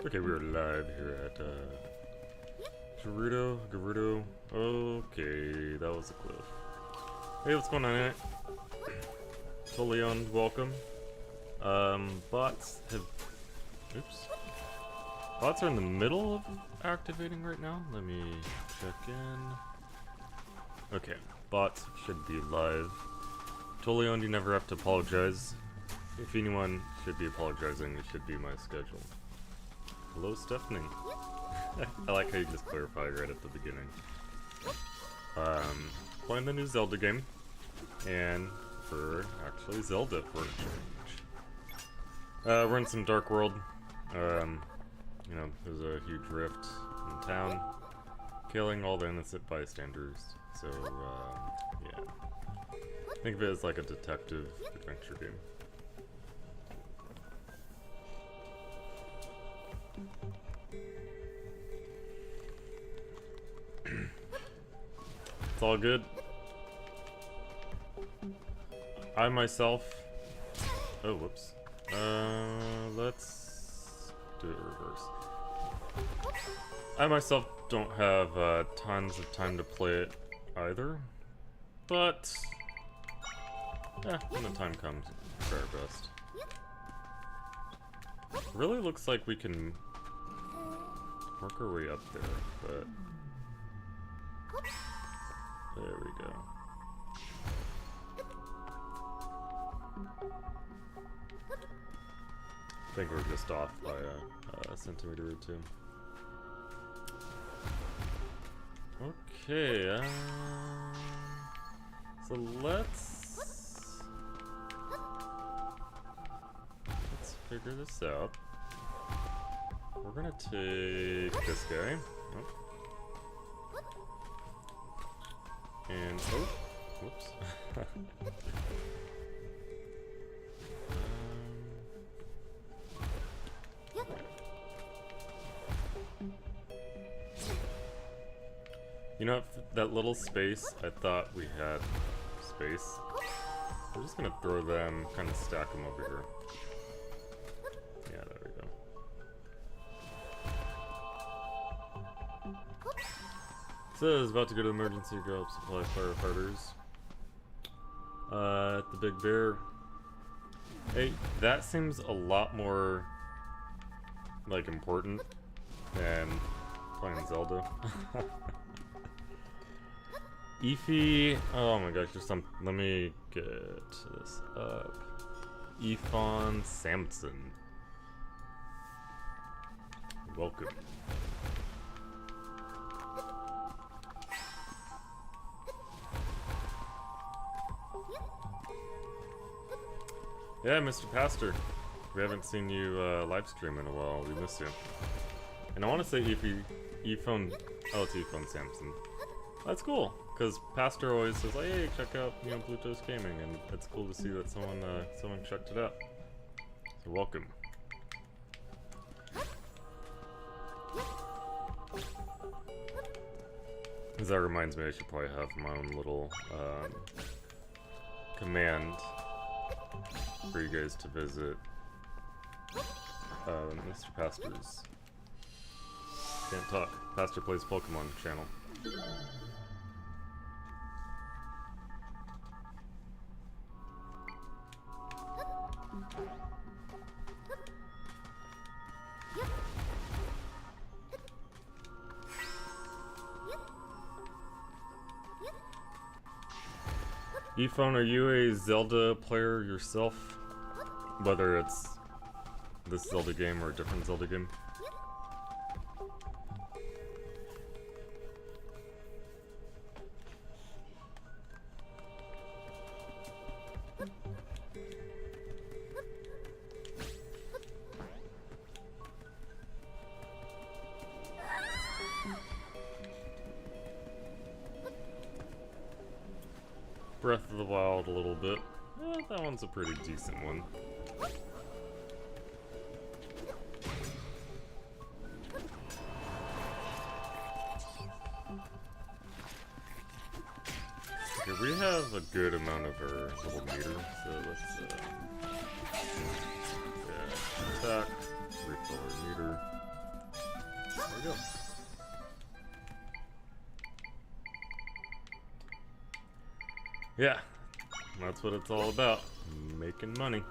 Okay, we're live here at GERUDO. Okay, that was a cliff. Hey, what's going on, Annette? Totally on, welcome. Bots have... Oops. Bots are in the middle of activating right now. Let me check in. Okay, bots should be live. Totally on, you never have to apologize. If anyone should be apologizing, it should be my schedule. Hello, Stephanie. I like how you just clarified right at the beginning. Playing the new Zelda game, and for actually Zelda for a change. We're in some Dark World. You know, there's a huge rift in town, killing all the innocent bystanders. So, yeah. Think of it as like a detective adventure game. It's all good. I myself... Oh, whoops. Let's do it reverse. I myself don't have tons of time to play it either. But... yeah, when the time comes, we'll try our best. Really looks like we can work our way up there, but... there we go. I think we're just off by a centimeter or two. Okay, so let's figure this out. We're gonna take this guy. Oh. And oh, whoops. You know, that little space, I thought we had space. We're just gonna throw them, kind of stack them over here. Yeah, there we go. Says about to go to emergency, go up supply firefighters. At the Big Bear. Hey, that seems a lot more like important than playing Zelda. Efi, oh my gosh, there's some. Let me get this up. Efon Samson. Welcome. Yeah, Mr. Pastor. We haven't seen you live stream in a while. We miss you. And I want to say Efon. Oh, it's Efon Samson. That's cool, because Pastor always says, like, hey, check out, you know, Bluebucks Gaming, and it's cool to see that someone checked it out. So welcome. Because that reminds me, I should probably have my own little command for you guys to visit Mr. Pastor's Can't Talk. Pastor Plays Pokemon channel. Ephone, are you a Zelda player yourself? Whether it's this Zelda game or a different Zelda game? Breath of the Wild a little bit. That one's a pretty decent one. Okay, we have a good amount of our little meter, so let's yeah, attack, refill our meter. go. Yeah, that's what it's all about. Making money.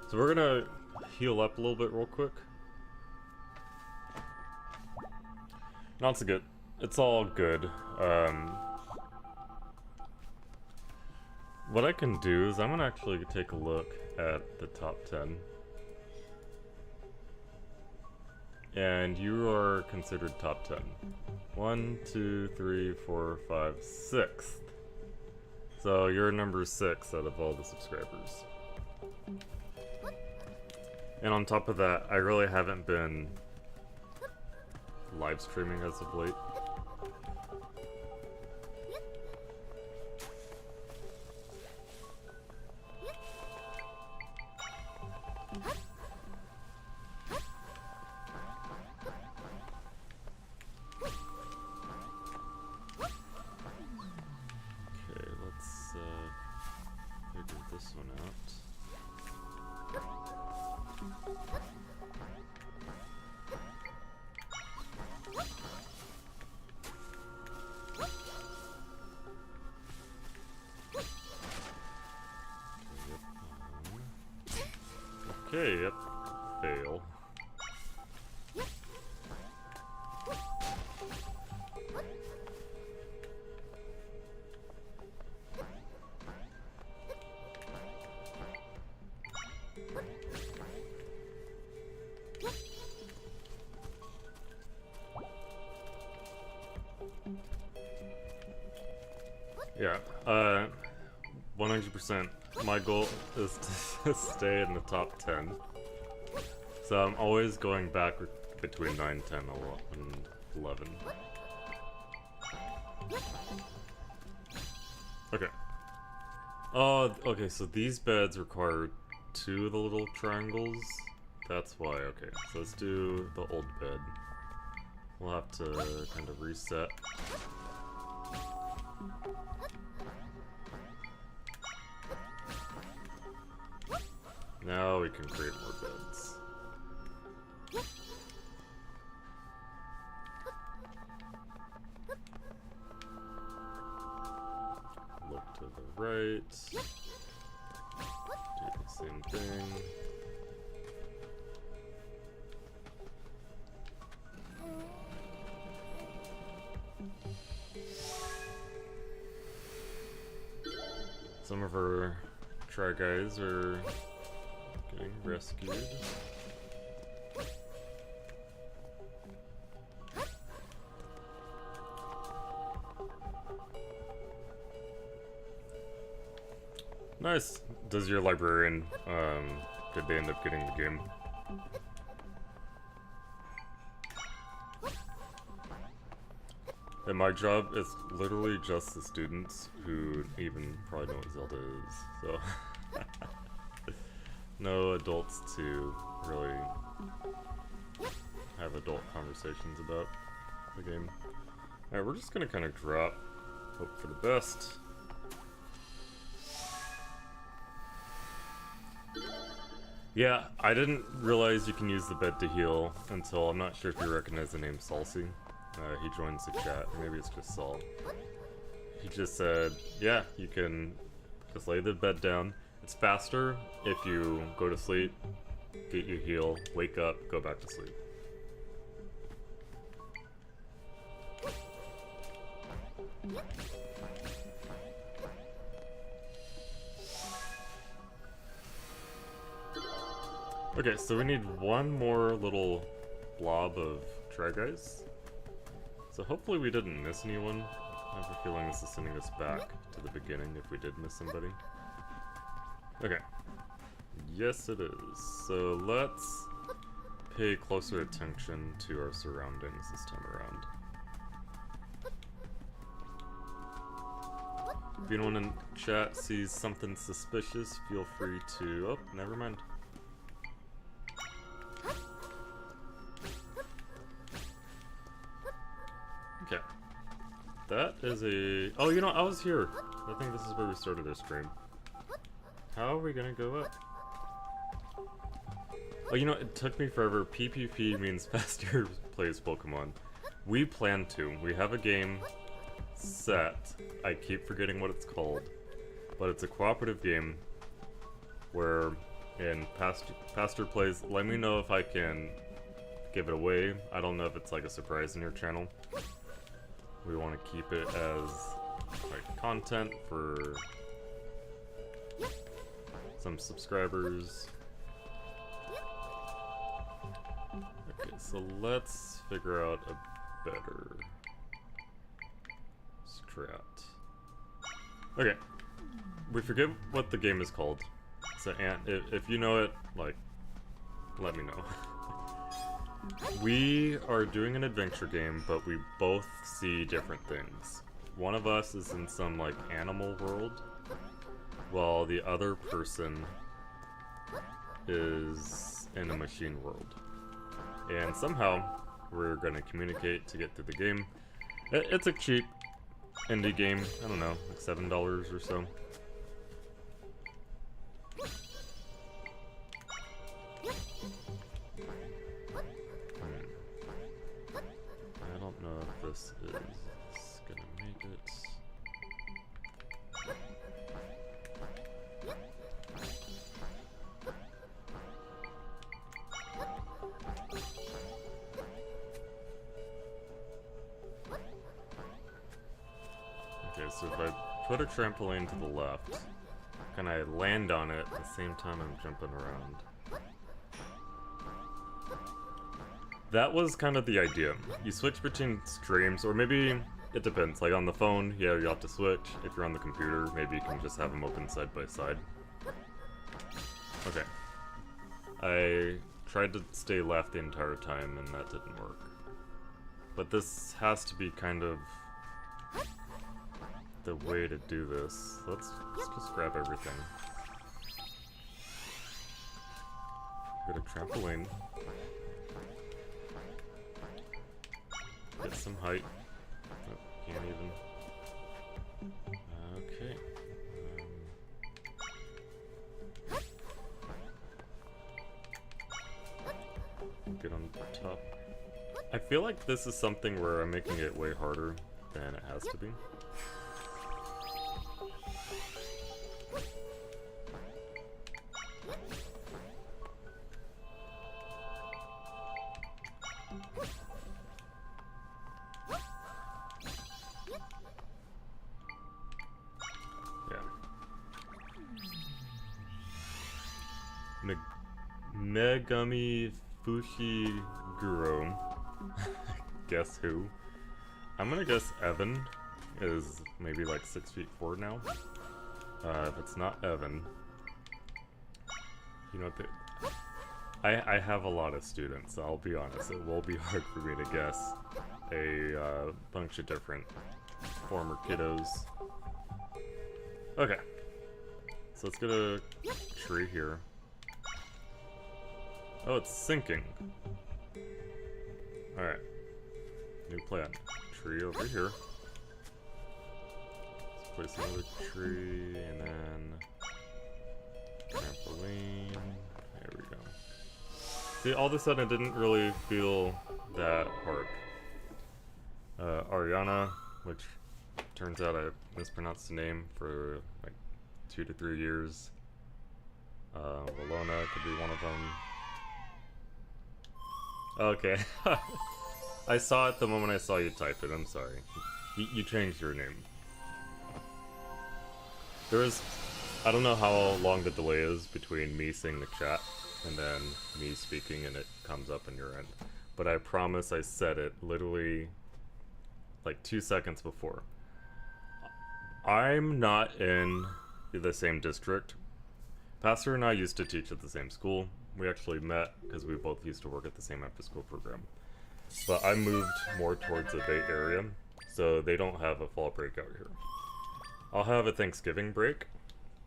So we're gonna heal up a little bit real quick. Not so good. It's all good. What I can do is I'm gonna actually take a look at the top 10. And you are considered top 10. 1, 2, 3, 4, 5, 6. So you're number 6 out of all the subscribers. And on top of that, I really haven't been live streaming as of late. Okay, let's figure this one out. Okay, yep. Fail. Yeah, 100%. My goal is to stay in the top 10. So I'm always going back between 9, 10, and 11. Okay. Oh, okay, so these beds require 2 of the little triangles. That's why, okay. So let's do the old bed. We'll have to kind of reset. Now we can create more beds. Look to the right. Do the same thing. Some of our try guys are getting rescued. Nice. Does your librarian, did they end up getting the game? And my job is literally just the students who even probably know what Zelda is, so no adults to really have adult conversations about the game. Alright, we're just gonna kind of drop, hope for the best. Yeah, I didn't realize you can use the bed to heal until, I'm not sure if you recognize the name Salsy. He joins the chat, or maybe it's just Saul. He just said, yeah, you can just lay the bed down. It's faster if you go to sleep, get your heal, wake up, go back to sleep. Okay, so we need one more little blob of try guys. So hopefully we didn't miss anyone. I have a feeling this is sending us back to the beginning if we did miss somebody. Okay. Yes, it is. So let's pay closer attention to our surroundings this time around. If anyone in chat sees something suspicious, feel free to... Oh, never mind. Okay. That is a... Oh, you know, I was here. I think this is where we started our stream. How are we gonna go up? Oh, you know, it took me forever. PPP means faster plays Pokemon. We plan to. We have a game set. I keep forgetting what it's called. But it's a cooperative game where in Pastor plays. Let me know if I can give it away. I don't know if it's like a surprise in your channel. We want to keep it as like content for some subscribers. Okay, so let's figure out a better strat. Okay, we forget what the game is called. So, if you know it, like, let me know. We are doing an adventure game, but we both see different things. One of us is in some, like, animal world, while the other person is in a machine world. And somehow, we're gonna communicate to get through the game. It's a cheap indie game, I don't know, like $7 or so. I don't know if this is gonna make it. Okay, so if I put a trampoline to the left, can I land on it at the same time I'm jumping around? That was kind of the idea. You switch between streams, or maybe it depends. Like on the phone, yeah, you have to switch. If you're on the computer, maybe you can just have them open side by side. Okay. I tried to stay left the entire time, and that didn't work. But this has to be kind of the way to do this. Let's just grab everything. Get a trampoline. Get some height. Oh, can't even. Okay. Get on top. I feel like this is something where I'm making it way harder than it has to be. Megami Fushiguro. Guess who? I'm gonna guess Evan is maybe like 6'4" now. If it's not Evan, you know what? I have a lot of students, so I'll be honest. It will be hard for me to guess a bunch of different former kiddos. Okay, so let's get a tree here. Oh, it's sinking. Alright. New plan. Tree over here. Let's place another tree, and then trampoline. There we go. See, all of a sudden it didn't really feel that hard. Ariana, which turns out I mispronounced the name for like 2 to 3 years. Walona could be one of them. Okay. I saw it the moment I saw you type it, I'm sorry. You changed your name. I don't know how long the delay is between me seeing the chat and then me speaking and it comes up on your end. But I promise I said it literally like 2 seconds before. I'm not in the same district. Pastor and I used to teach at the same school. We actually met because we both used to work at the same after-school program. But I moved more towards the Bay Area, so they don't have a fall break out here. I'll have a Thanksgiving break,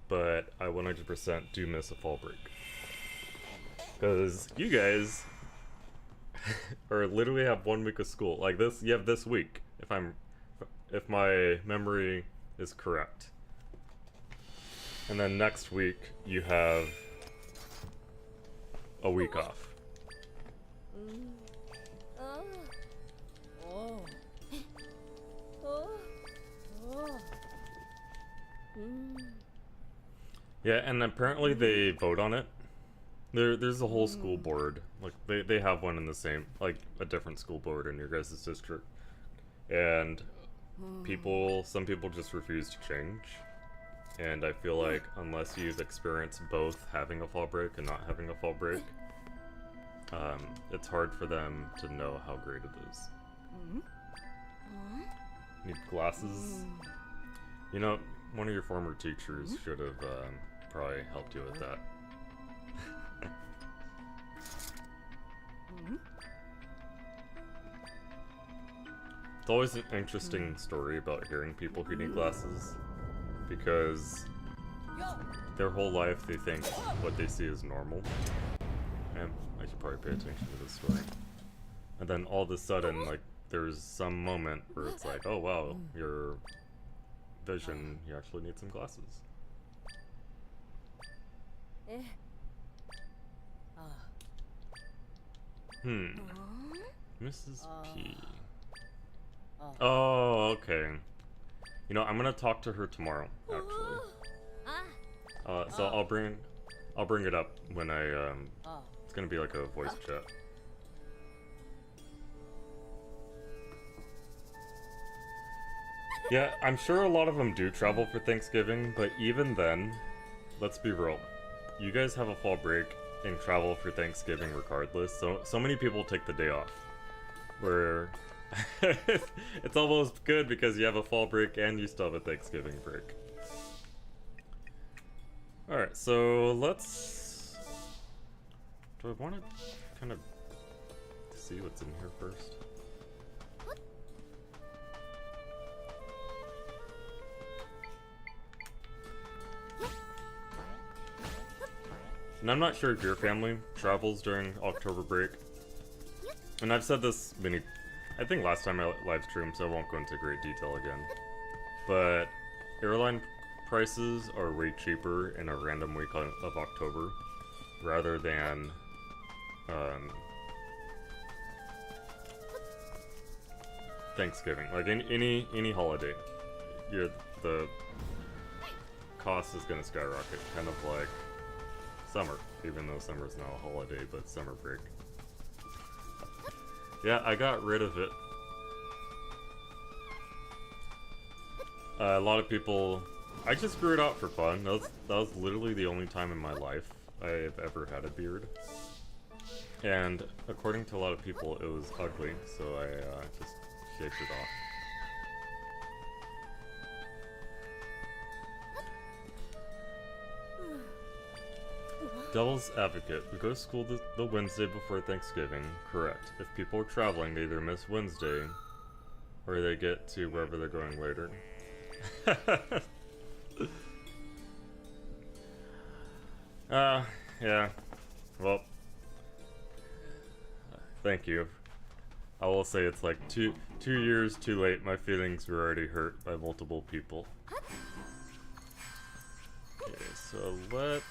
but I 100% do miss a fall break. Because you guys are literally have 1 week of school. Like this, you have this week, if my memory is correct. And then next week, you have a week off. Yeah, and apparently they vote on it. There's a whole school board. Like, they have one in the same, like, a different school board in your guys' district. And some people just refuse to change. And I feel like unless you've experienced both having a fall break and not having a fall break, it's hard for them to know how great it is. Need glasses? You know, one of your former teachers should have probably helped you with that. It's always an interesting story about hearing people who need glasses, because their whole life they think what they see is normal. And I should probably pay attention to this story. And then all of a sudden, like, there's some moment where it's like, oh wow, your vision, you actually need some glasses. Mrs. P. Oh, okay. You know, I'm gonna talk to her tomorrow, actually. So I'll bring it up when I it's gonna be like a voice chat. Yeah, I'm sure a lot of them do travel for Thanksgiving, but even then, let's be real. You guys have a fall break and travel for Thanksgiving regardless, so many people take the day off. Where it's almost good because you have a fall break and you still have a Thanksgiving break. Alright, so let's... Do I want to kind of see what's in here first? And I'm not sure if your family travels during October break. And I've said this I think last time I live streamed, so I won't go into great detail again. But airline prices are way cheaper in a random week of October, rather than Thanksgiving. Like any holiday, the cost is gonna skyrocket, kind of like summer, even though summer's not a holiday, but summer break. Yeah, I got rid of it. A lot of people... I just grew it out for fun. That was literally the only time in my life I've ever had a beard. And according to a lot of people, it was ugly, so I just shaved it off. Devil's Advocate. We go to school the Wednesday before Thanksgiving. Correct. If people are traveling, they either miss Wednesday, or they get to wherever they're going later. Yeah. Well, thank you. I will say it's like two years too late. My feelings were already hurt by multiple people. Okay, so let's...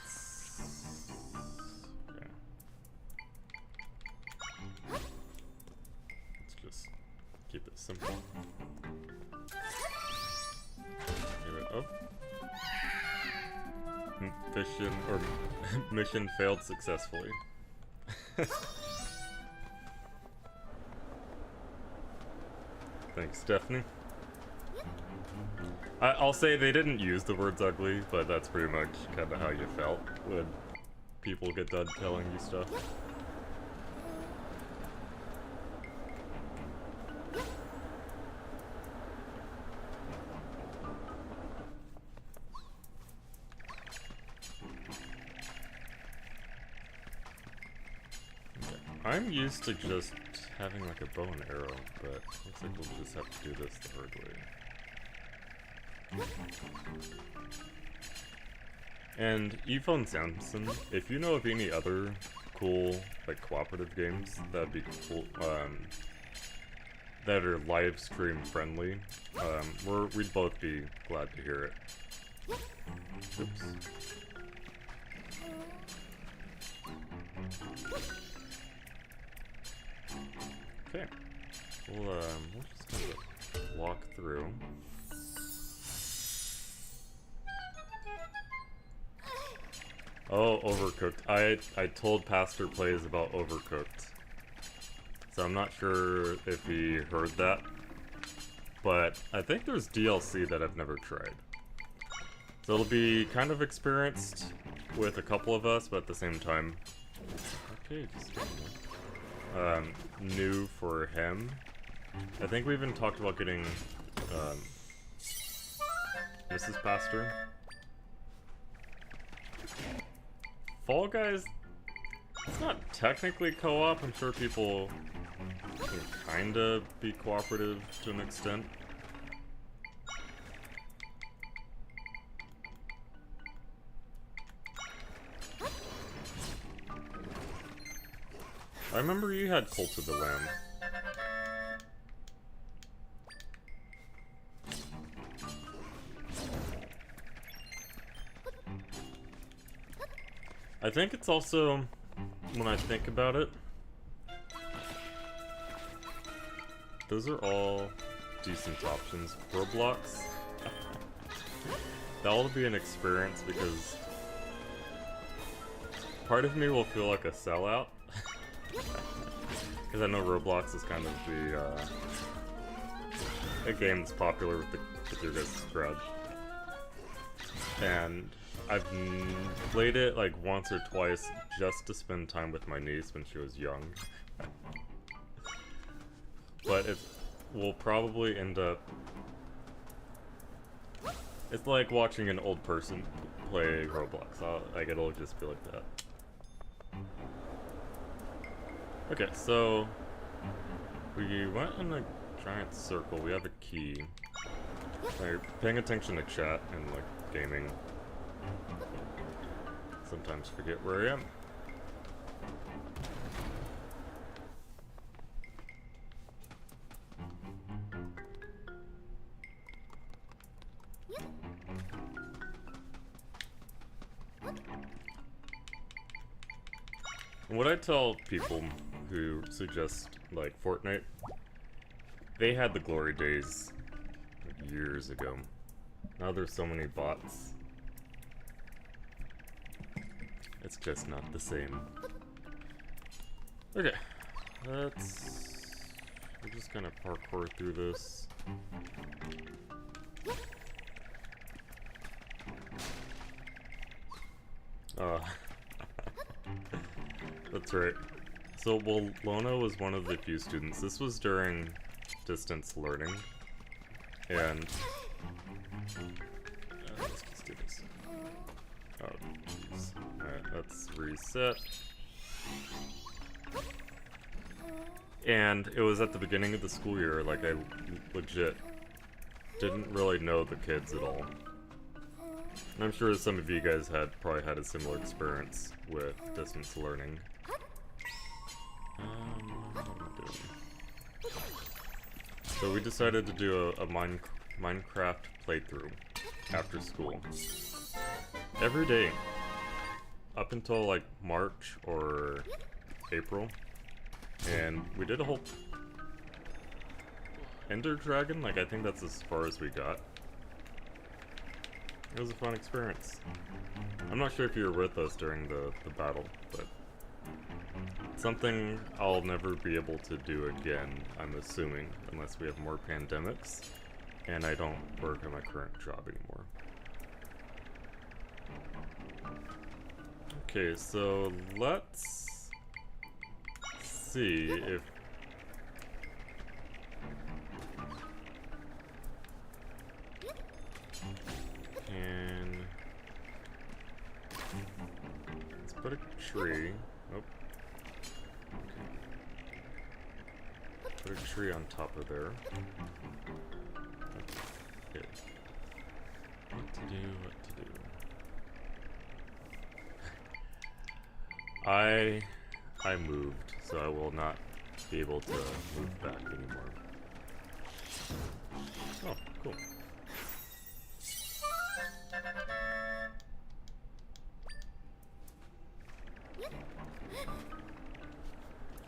Let's just keep it simple. Give it up. Mission failed successfully. Thanks, Stephanie. I'll say they didn't use the words ugly, but that's pretty much kind of how you felt when people get done telling you stuff. Okay. I'm used to just having like a bow and arrow, but looks like we'll just have to do this the hard way. And Ephone Samson, if you know of any other cool, like, cooperative games that'd be cool, that are live stream friendly, we'd both be glad to hear it. Oops. Okay. We'll just kind of walk through. Oh, Overcooked. I told Pastor Plays about Overcooked. So I'm not sure if he heard that. But I think there's DLC that I've never tried. So it'll be kind of experienced with a couple of us, but at the same time, okay, new for him. I think we even talked about getting Mrs. Pastor. Fall Guys, it's not technically co-op. I'm sure people can kinda be cooperative to an extent. I remember you had Cult of the Lamb. I think it's also, when I think about it, those are all decent options. Roblox, that'll be an experience because part of me will feel like a sellout. Because I know Roblox is kind of the a game that's popular with your guys' crowd. And I've played it like once or twice just to spend time with my niece when she was young. But it will probably end up... It's like watching an old person play Roblox. Like, it'll just be like that. Okay, so... we went in a giant circle. We have a key. Like, paying attention to chat and, like, gaming. Sometimes forget where I am. What I tell people who suggest, like, Fortnite, they had the glory days like, years ago. Now there's so many bots. It's just not the same. Okay, we're just gonna parkour through this. That's right. So, well, Lona was one of the few students. This was during distance learning. And... let's just do this. Oh, jeez. Alright, let's reset. And it was at the beginning of the school year, like, I legit didn't really know the kids at all. And I'm sure some of you guys probably had a similar experience with distance learning. What am I doing? So we decided to do a Minecraft playthrough after school. Every day. Up until like March or April. And we did a whole Ender Dragon, like I think that's as far as we got. It was a fun experience. I'm not sure if you were with us during the battle, but something I'll never be able to do again, I'm assuming, unless we have more pandemics, and I don't work at my current job anymore. Okay, so let's see if... let's put a tree. Nope. Okay. Put a tree on top of there. Okay. What to do, what to do. I moved, so I will not be able to move back anymore. Oh, cool.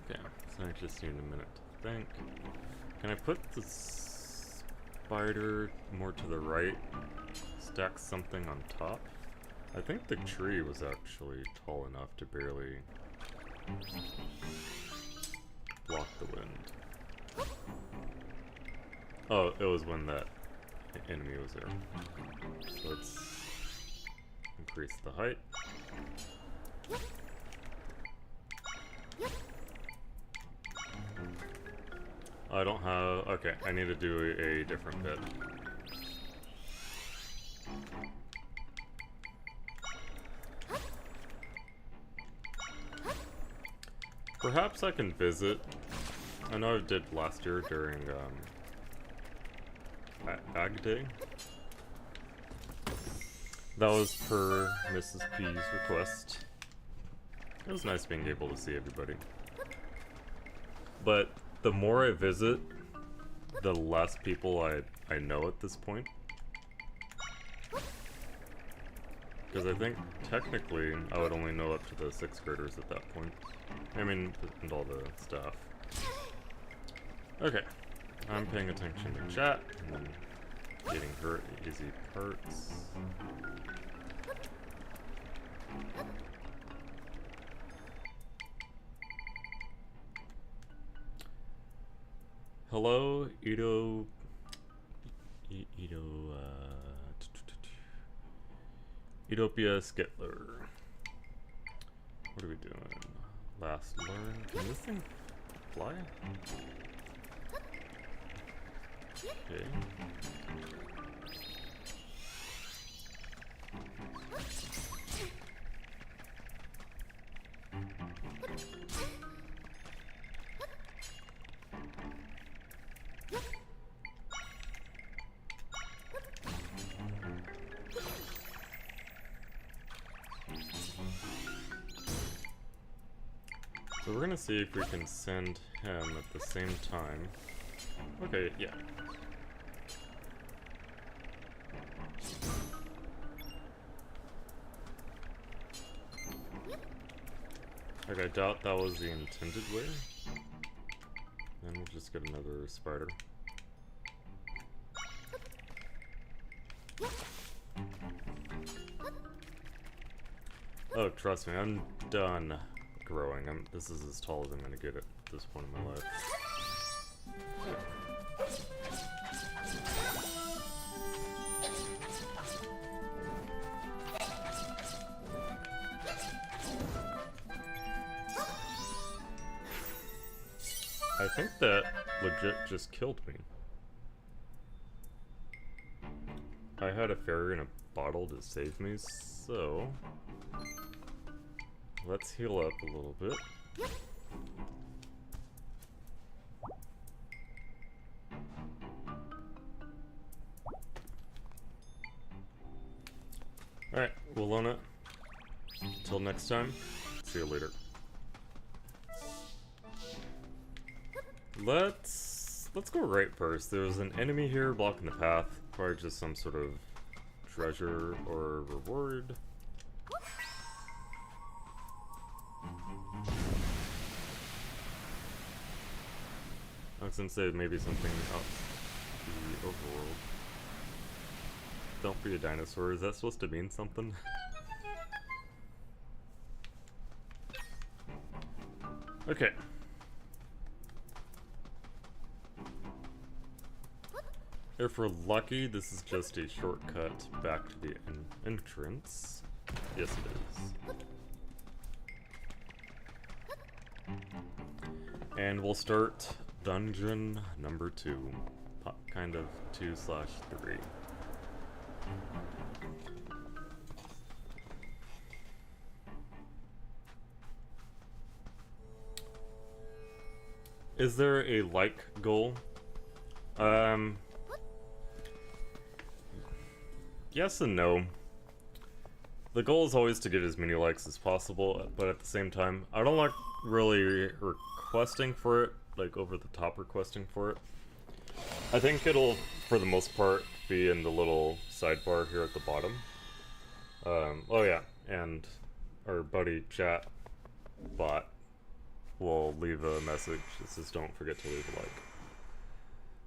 Okay, so I just need a minute to think. Can I put the spider more to the right? Stack something on top? I think the tree was actually tall enough to barely block the wind. Oh, it was when that enemy was there. So let's increase the height. I don't have... Okay, I need to do a different bit. Perhaps I can visit. I know I did last year during Ag Day. That was per Mrs. P's request. It was nice being able to see everybody. But the more I visit, the less people I know at this point. Because I think, technically, I would only know up to the 6th graders at that point. I mean, and all the stuff. Okay. I'm paying attention to chat, and then getting her easy parts. Hello, Utopia Skittler. What are we doing? Last learn. Can this thing fly? Okay. So we're gonna see if we can send him at the same time. Okay, yeah. Like, I doubt that was the intended way. Then we'll just get another spider. Oh, trust me, I'm done growing. This is as tall as I'm gonna get at this point in my life. I think that legit just killed me. I had a fairy in a bottle to save me, so let's heal up a little bit. Alright, we'll own it. Until next time, see you later. Let's go right first. There's an enemy here blocking the path. Probably just some sort of treasure or reward. I was gonna say maybe something out the overworld. Don't be a dinosaur. Is that supposed to mean something? Okay. If we're lucky, this is just a shortcut back to the entrance. Yes, it is. And we'll start dungeon number 2. Kind of 2/3. Is there a like goal? Yes and no. The goal is always to get as many likes as possible, but at the same time, I don't like really requesting for it, like over the top requesting for it. I think it'll, for the most part, be in the little sidebar here at the bottom. Oh yeah, and our buddy chat bot will leave a message that says don't forget to leave a like.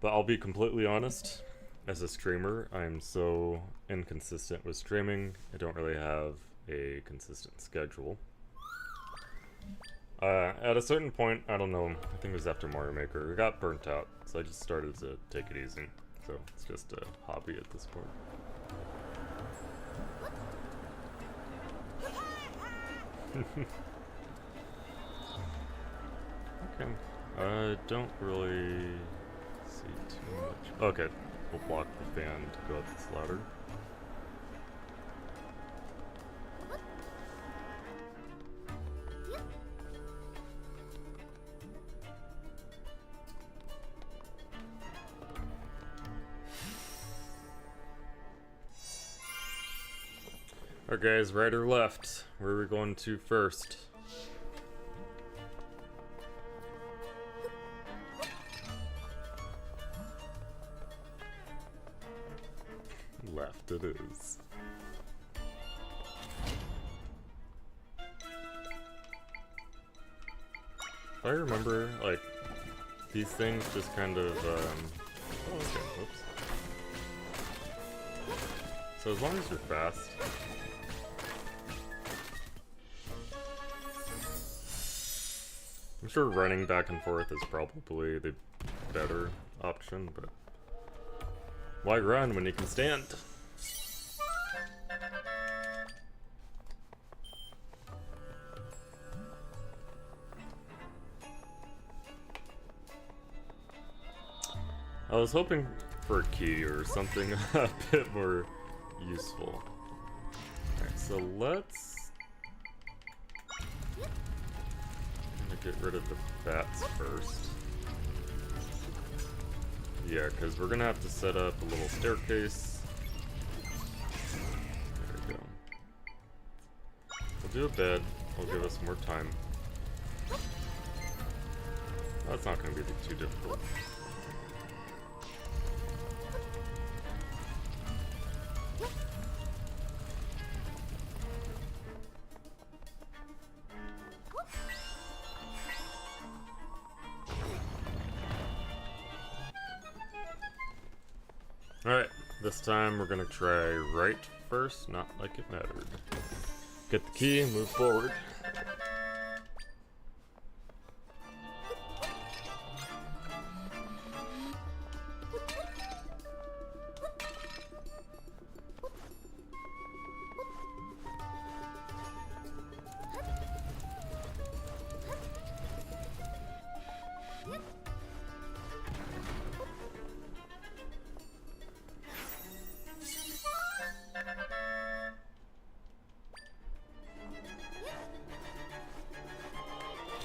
But I'll be completely honest, as a streamer, I'm so inconsistent with streaming. I don't really have a consistent schedule. At a certain point, I don't know, I think it was after Mario Maker, I got burnt out, so I just started to take it easy. So it's just a hobby at this point. Okay, I don't really see too much. Okay, we'll block the fan to go up this ladder. Alright guys, right or left? Where are we going to first? Left it is. If I remember, like, these things just kind of, oh, okay, whoops. So as long as you're fast. I'm sure running back and forth is probably the better option, but why run when you can stand? I was hoping for a key or something a bit more useful. Alright, so let's get rid of the bats first. Yeah, because we're gonna have to set up a little staircase. There we go. We'll do a bed. Will give us more time. That's not gonna be too difficult. Alright, this time we're gonna try right first, not like it mattered. Get the key and move forward.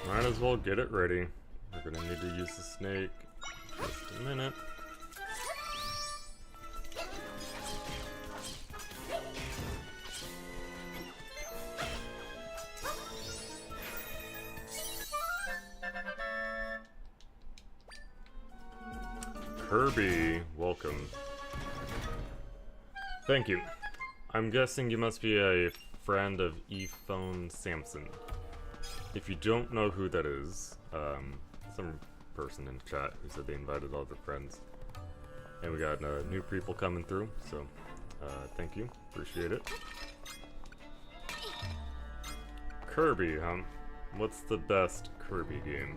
Might as well get it ready. We're gonna need to use the snake in just a minute. Kirby, welcome. Thank you. I'm guessing you must be a friend of ePhone Samson. If you don't know who that is, some person in chat who said they invited all their friends. And we got new people coming through, so thank you. Appreciate it. Kirby, huh? What's the best Kirby game?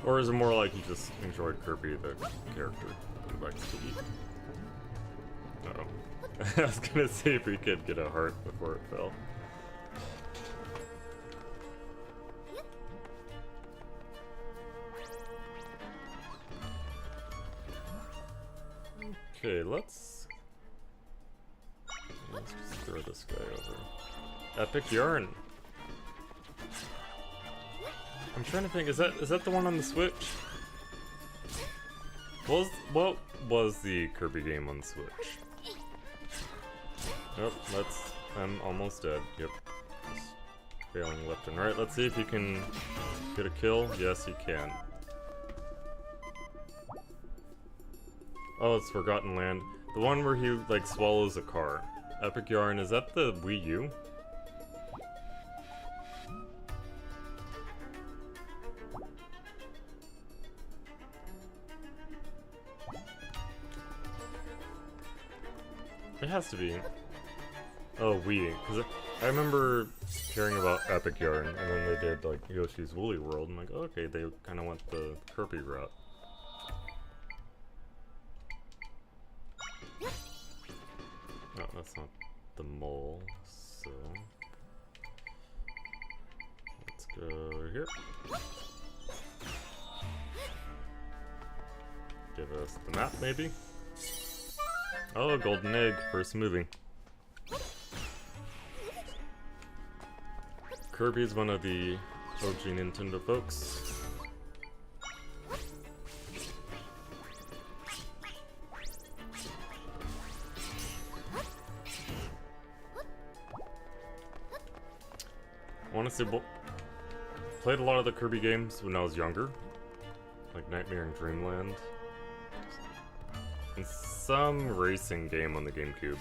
Or is it more like you just enjoyed Kirby, the character who likes to eat? Uh-oh. I was gonna see if we could get a heart before it fell. Okay, let's just throw this guy over. Epic Yarn! I'm trying to think, is that the one on the Switch? What was the Kirby game on the Switch? Nope, I'm almost dead. Yep. Just failing left and right. Let's see if you can get a kill. Yes, you can. Oh, it's Forgotten Land. The one where he, like, swallows a car. Epic Yarn, is that the Wii U? It has to be. Oh, Wii, because I remember hearing about Epic Yarn, and then they did like Yoshi's Woolly World. I'm like, oh, okay, they kind of went the Kirby route. No, that's not the mole, so let's go here. Give us the map, maybe? Oh, golden egg, first movie. Kirby's one of the OG Nintendo folks. Honestly, played a lot of the Kirby games when I was younger, like Nightmare in Dreamland, and some racing game on the GameCube.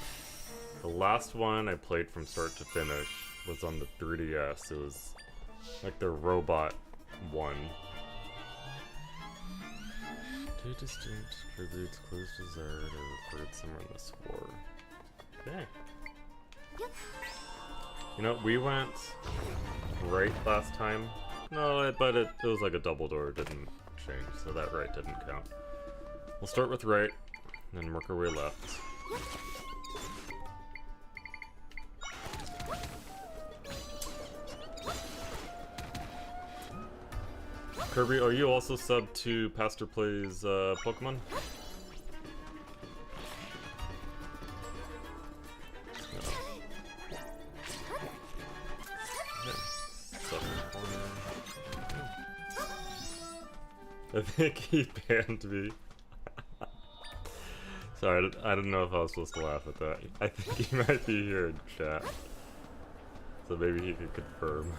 The last one I played from start to finish was on the 3DS. It was like the robot one. Two distinct tributes, close desire to record somewhere in this war. Okay. You know, we went right last time. No, but it was like a double door, it didn't change, so that right didn't count. We'll start with right, and then work our way left. Kirby, are you also subbed to Pastor Plays Pokemon? I think he banned me. Sorry, I didn't know if I was supposed to laugh at that. I think he might be here in chat. So maybe he could confirm.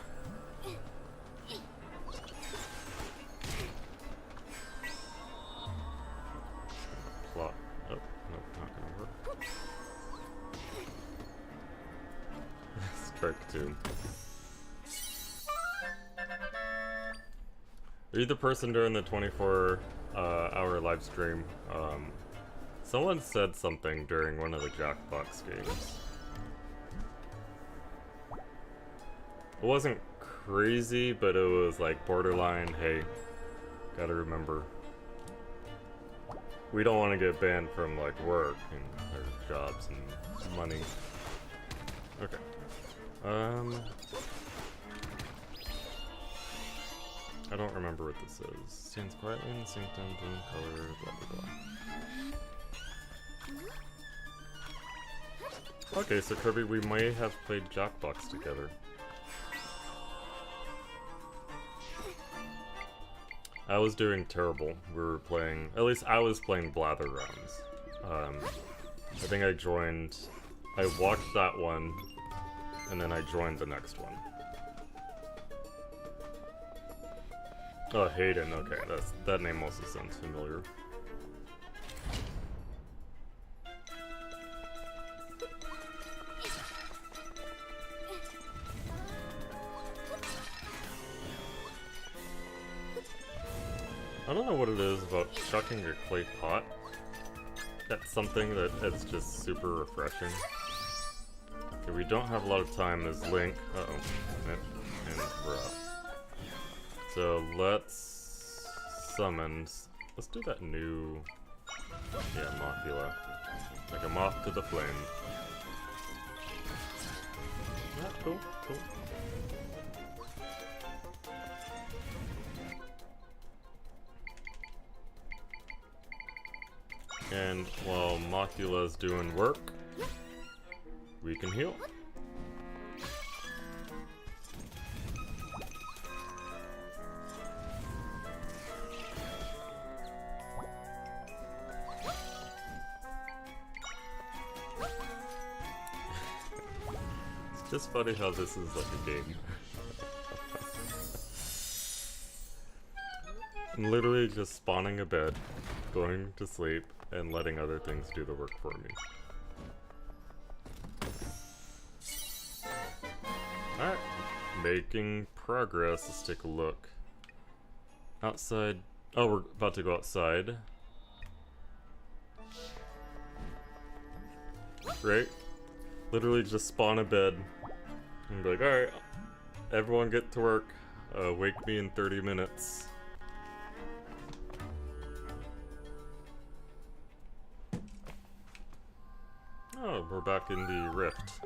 Plot. Oh, nope, not gonna work. Strike 2. Are you the person during the 24-hour live stream? Someone said something during one of the Jackbox games. It wasn't crazy, but it was like borderline, hey, gotta remember, we don't want to get banned from like work and our jobs and money. Okay. I don't remember what this is. Stands quietly in the sanctum, blue color, blah blah blah. Okay, so Kirby, we may have played Jackbox together. I was doing terrible. We were playing, at least I was playing Blather rounds. I think I joined, I watched that one, and then I joined the next one. Oh, Hayden, okay, that name also sounds familiar. I don't know what it is about chucking your clay pot. That's something that is just super refreshing. Okay, we don't have a lot of time as Link. Uh-oh. And we're out. So let's summon. Let's do that new. Yeah, Mothula. Like a moth to the flame. Yeah, cool, cool. And while Mothula's doing work, we can heal. It's just funny how this is like a game. I'm literally just spawning a bed, going to sleep, and letting other things do the work for me. Making progress. Let's take a look. Outside. Oh, we're about to go outside. Right? Literally just spawn a bed. And be like, alright, everyone get to work. Wake me in 30 minutes. Oh, we're back in the rift.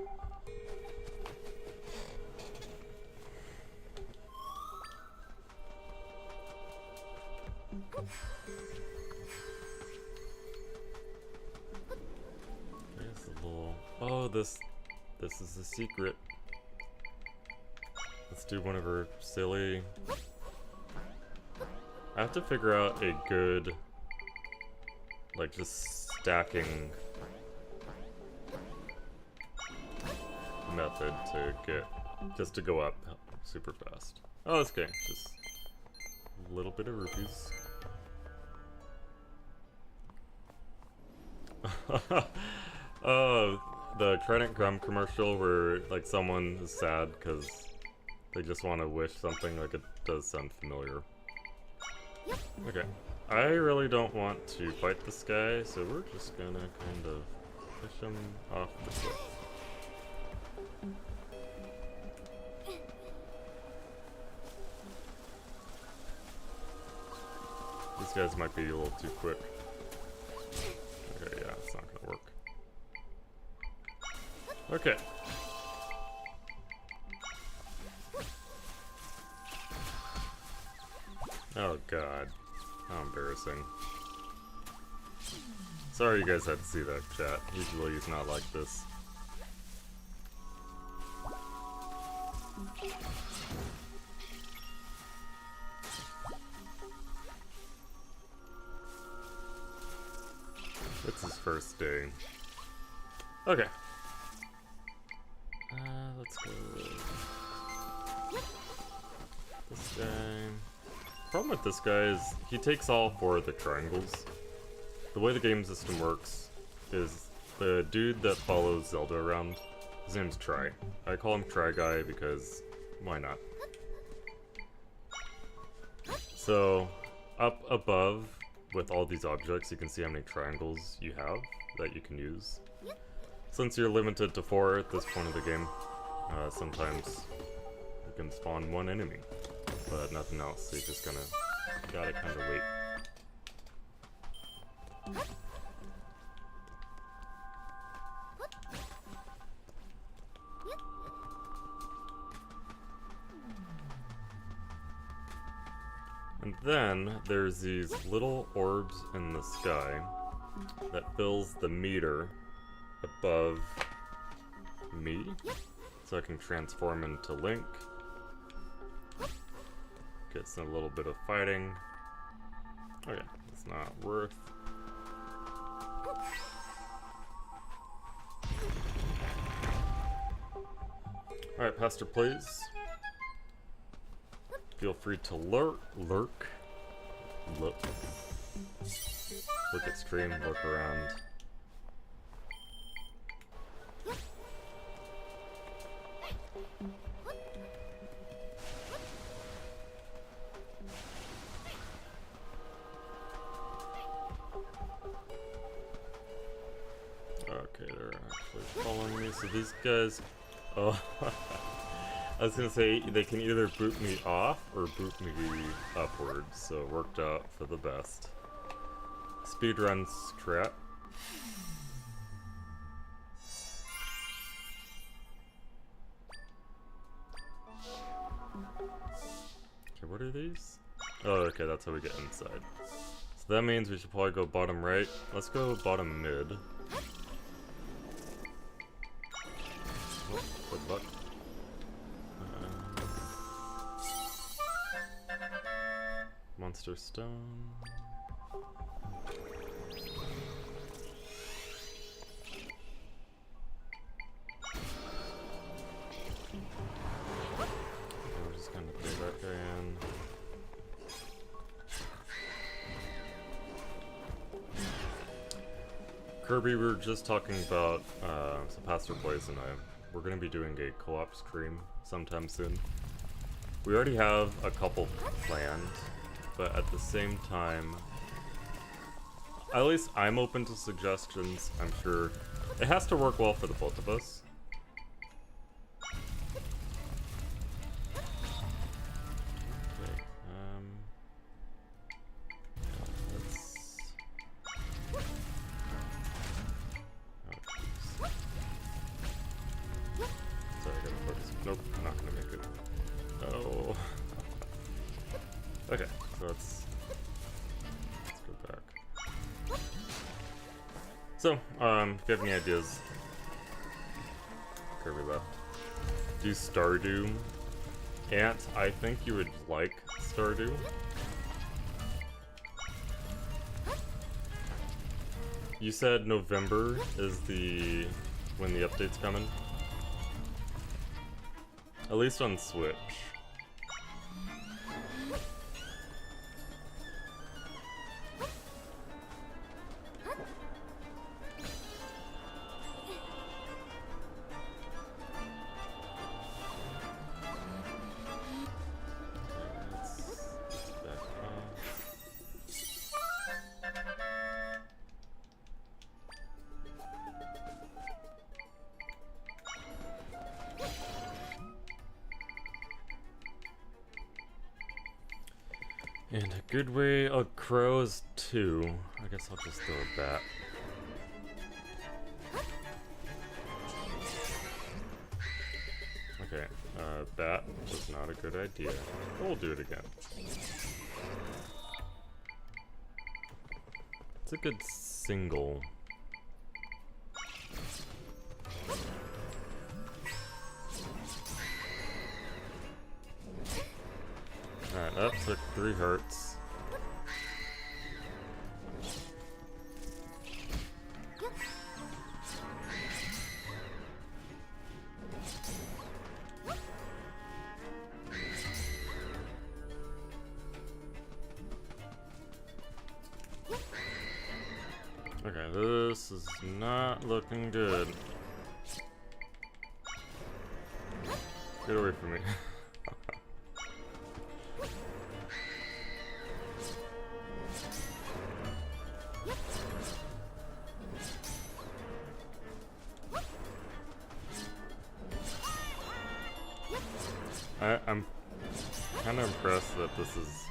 There's a little... Oh, this is a secret. Let's do one of her silly... I have to figure out a good... like, just stacking... method to get... just to go up super fast. Oh, that's okay. Just a little bit of rupees. Oh, the Trident Gum commercial where like someone is sad because they just want to wish something. Like, it does sound familiar. Okay, I really don't want to fight this guy, so we're just gonna kind of push him off the cliff. These guys might be a little too quick. Okay, yeah, it's not gonna work. Okay. Oh god. How embarrassing. Sorry you guys had to see that, chat. Usually he's not like this. It's his first day. Okay. Let's go. This guy. Problem with this guy is he takes all 4 of the triangles. The way the game system works is the dude that follows Zelda around, his name's Try. I call him Try Guy because why not? So up above with all these objects you can see how many triangles you have that you can use. Since you're limited to 4 at this point of the game, sometimes you can spawn 1 enemy, but nothing else, so you just gotta kind of wait. And then there's these little orbs in the sky that fills the meter above me, so I can transform into Link. Gets a little bit of fighting. Okay, it's not worth. Alright, Pastor, please. Feel free to lurk. Look at stream, look around. Okay, they're actually following me, so these guys... Oh, I was gonna say, they can either boot me off or boot me upwards, so it worked out for the best. Speedrun strat. Okay, what are these? Oh, okay, that's how we get inside. So that means we should probably go bottom right. Let's go bottom mid. Oh, good luck. Monster stone. We're just gonna throw that guy in. Kirby, we were just talking about, so Pastor Blaze and I, we're gonna be doing a co-op stream sometime soon. We already have a couple planned, but at the same time, at least I'm open to suggestions. I'm sure it has to work well for the both of us. Okay, sorry, I gotta focus. Nope, I'm not gonna make it. Oh. Okay, so let's go back. So, if you have any ideas, Kirby left. Do Stardew. Ant, I think you would like Stardew. You said November is when the update's coming? At least on Switch. And a good way, oh, crows 2. I guess I'll just throw a bat. Okay, bat was not a good idea. But we'll do it again. It's a good single. Alright, that took 3 hearts. Okay, this is not looking good. Get away from me. I'm kind of impressed that this is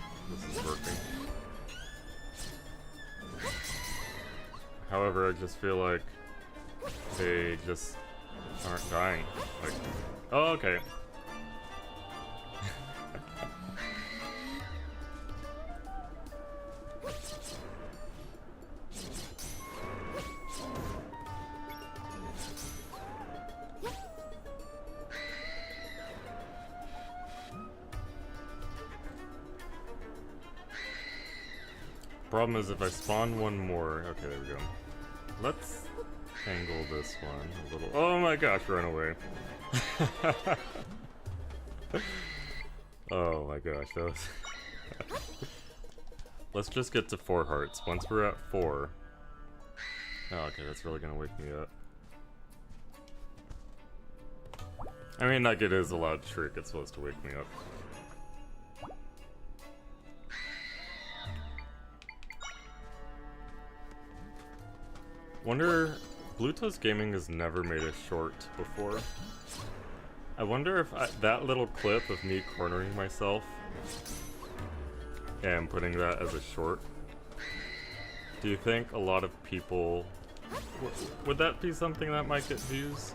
working. However, I just feel like they just aren't dying. Like, oh, okay. Problem is if I spawn one more. Okay, there we go. Let's angle this one a little. Oh my gosh, run away. Oh my gosh, that was. Let's just get to 4 hearts. Once we're at 4. Oh, okay, that's really gonna wake me up. I mean, like, it is a loud trick. It's supposed to wake me up. Wonder, Bluetooth Gaming has never made a short before. I wonder if that little clip of me cornering myself and putting that as a short, do you think a lot of people, would that be something that might get views?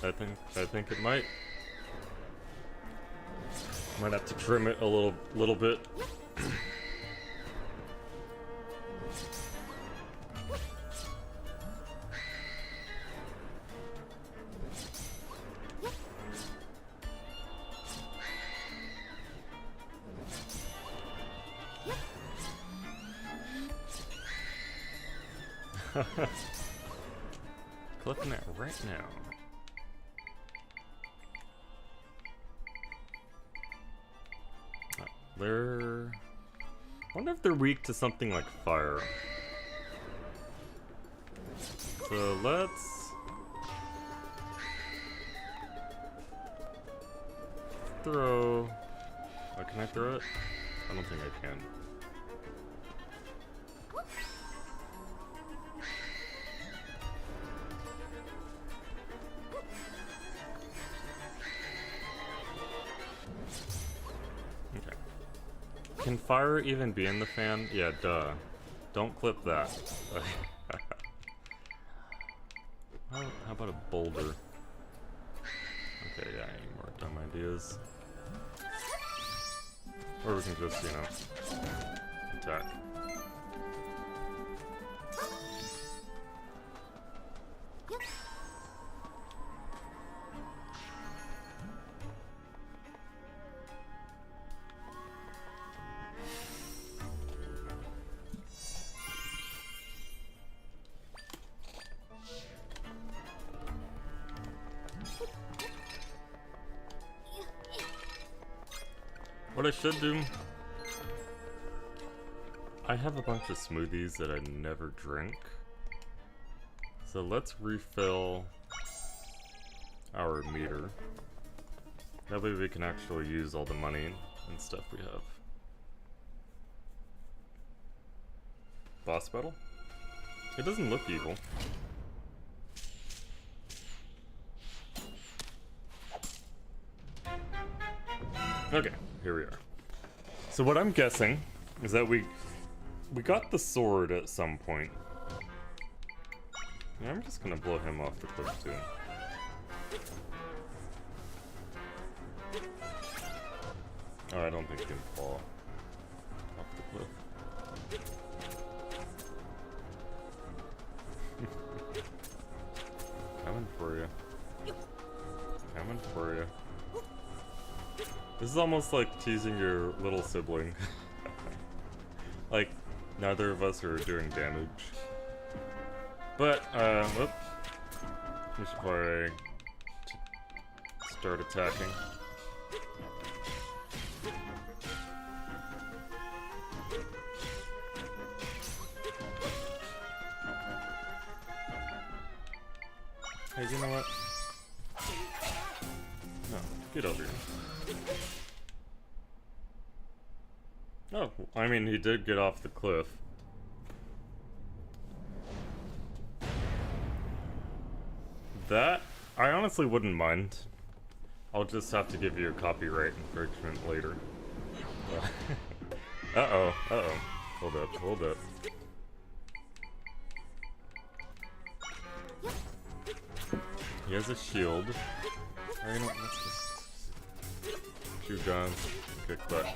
I think it might. Might have to trim it a little bit. Clipping it right now. They're... I wonder if they're weak to something like fire. So let's... throw... Oh, can I throw it? I don't think I can. Okay. Can fire even be in the fan? Yeah, duh. Don't clip that. How about a boulder? Okay, yeah, any more dumb ideas? Or we can just, you know, attack. What I should do... I have a bunch of smoothies that I never drink. So let's refill our meter. That way we can actually use all the money and stuff we have. Boss battle? It doesn't look evil. Okay, here we are. So what I'm guessing is that we got the sword at some point. Yeah, I'm just gonna blow him off the cliff too. Oh, I don't think he can fall off the cliff. Coming for you. Coming for you. This is almost like teasing your little sibling. Like, neither of us are doing damage. But, whoop. We should probably start attacking. Hey, you know what? No, get over here. Oh, I mean, he did get off the cliff. That, I honestly wouldn't mind. I'll just have to give you a copyright infringement later. Uh-oh, uh-oh. Hold up, hold up. He has a shield. Oh, you know what, let's just shoot guns, kick butt.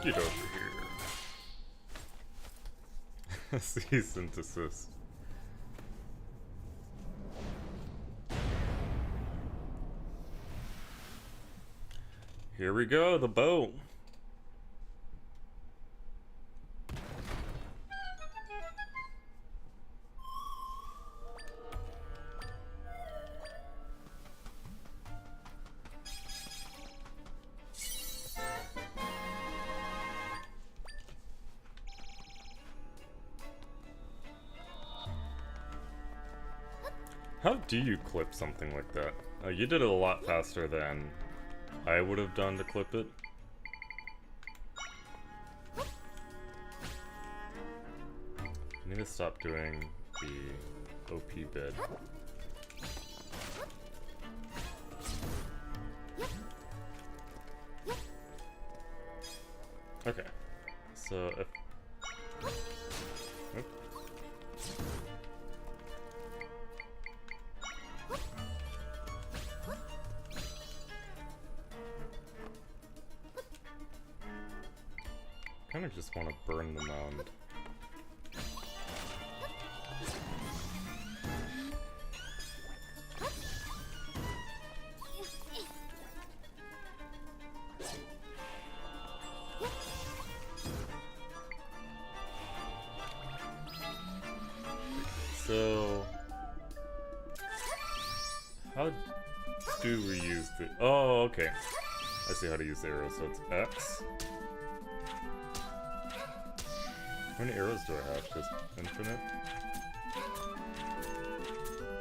Get over here. Cease and desist. Here we go, the boat. How do you clip something like that? You did it a lot faster than I would have done to clip it. I need to stop doing the OP bid. Okay, so if... Oop. I kind of just want to burn the mound. So, how do we use the... Oh, okay. I see how to use the arrow. So it's X. How many arrows do I have? Just infinite?